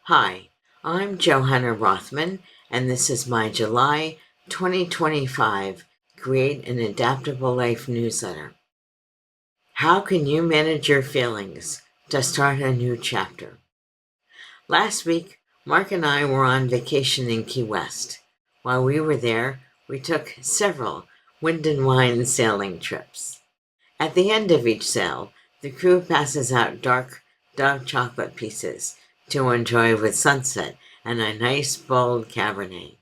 Hi, I'm Johanna Rothman, and this is my July 2025 Create an Adaptable Life newsletter. How can you manage your feelings to start a new chapter? Last week, Mark and I were on vacation in Key West. While we were there, we took several wind and wine sailing trips. At the end of each sail, the crew passes out dark chocolate pieces to enjoy with sunset and a nice bold Cabernet.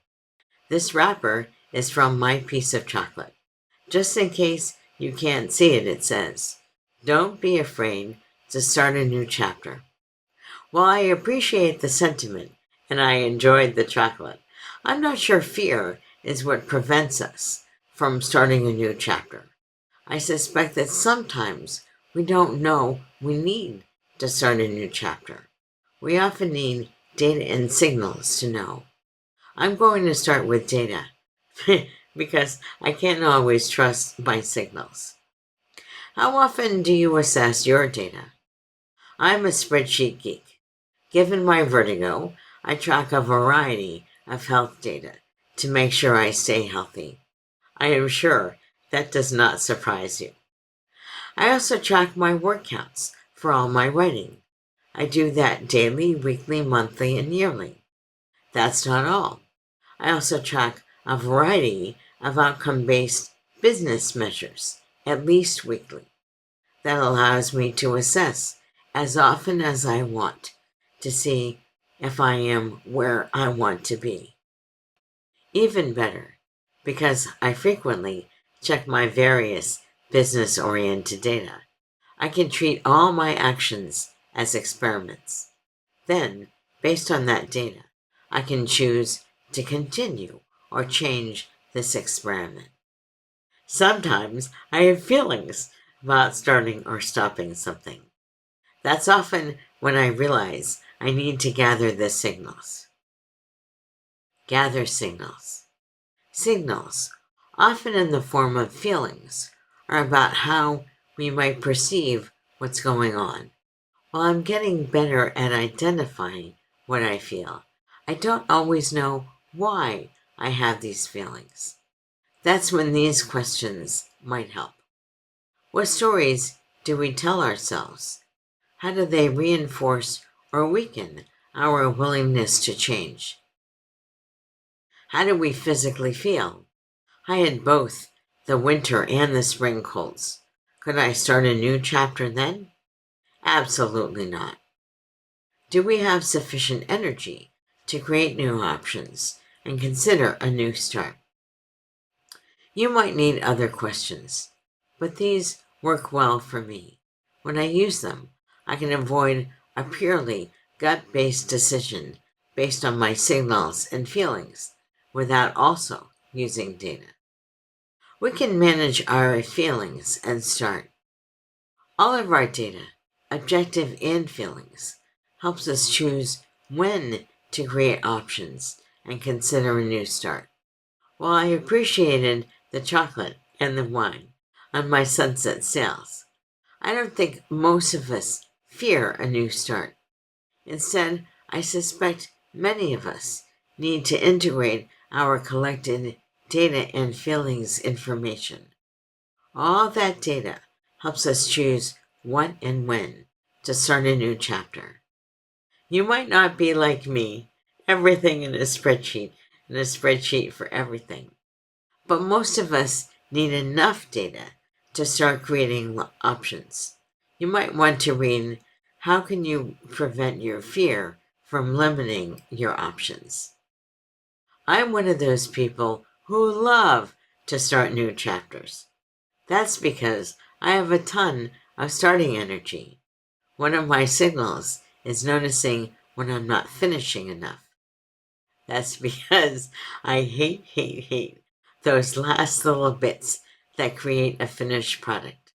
This wrapper is from my piece of chocolate. Just in case you can't see it, it says, "Don't be afraid to start a new chapter." While I appreciate the sentiment and I enjoyed the chocolate, I'm not sure fear is what prevents us from starting a new chapter. I suspect that sometimes we don't know we need to start a new chapter. We often need data and signals to know. I'm going to start with data because I can't always trust my signals. How often do you assess your data? I'm a spreadsheet geek. Given my vertigo, I track a variety of health data to make sure I stay healthy. I am sure that does not surprise you. I also track my word counts for all my writing. I do that daily, weekly, monthly, and yearly. That's not all. I also track a variety of outcome-based business measures, at least weekly. That allows me to assess as often as I want to see if I am where I want to be. Even better, because I frequently check my various business-oriented data, I can treat all my actions as experiments. Then, based on that data, I can choose to continue or change this experiment. Sometimes I have feelings about starting or stopping something. That's often when I realize I need to gather the signals. Gather signals. Signals, often in the form of feelings, are about how we might perceive what's going on. While I'm getting better at identifying what I feel, I don't always know why I have these feelings. That's when these questions might help. What stories do we tell ourselves? How do they reinforce or weaken our willingness to change? How do we physically feel? I had both the winter and the spring colds. Could I start a new chapter then? Absolutely not. Do we have sufficient energy to create new options and consider a new start? You might need other questions, but these work well for me. When I use them, I can avoid a purely gut-based decision based on my signals and feelings without also using data. We can manage our feelings and start. All of our data, objective and feelings, helps us choose when to create options and consider a new start. While I appreciated the chocolate and the wine on my sunset sails, I don't think most of us fear a new start. Instead, I suspect many of us need to integrate our collected data and feelings information. All that data helps us choose what and when to start a new chapter. You might not be like me, everything in a spreadsheet, and a spreadsheet for everything. But most of us need enough data to start creating options. You might want to read, "How can you prevent your fear from limiting your options?" I'm one of those people who love to start new chapters. That's because I have a ton of starting energy. One of my signals is noticing when I'm not finishing enough. That's because I hate those last little bits that create a finished product.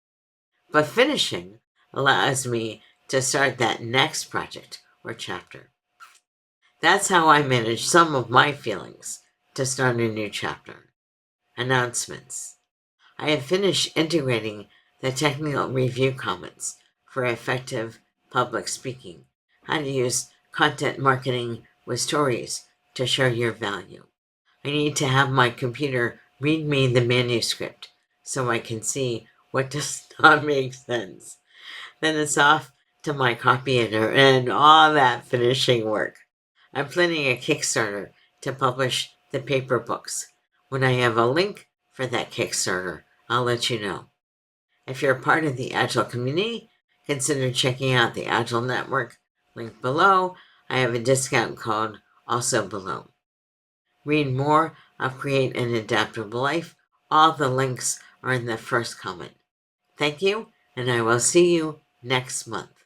But finishing allows me to start that next project or chapter. That's how I manage some of my feelings to start a new chapter. Announcements. I have finished integrating the technical review comments for effective public speaking, how to use content marketing with stories to show your value. I need to have my computer read me the manuscript so I can see what does not make sense. Then it's off to my copy editor and all that finishing work. I'm planning a Kickstarter to publish the paper books. When I have a link for that Kickstarter, I'll let you know. If you're part of the Agile community, consider checking out the Agile Network. Link below. I have a discount code also below. Read more of Create an Adaptable Life. All the links are in the first comment. Thank you, and I will see you next month.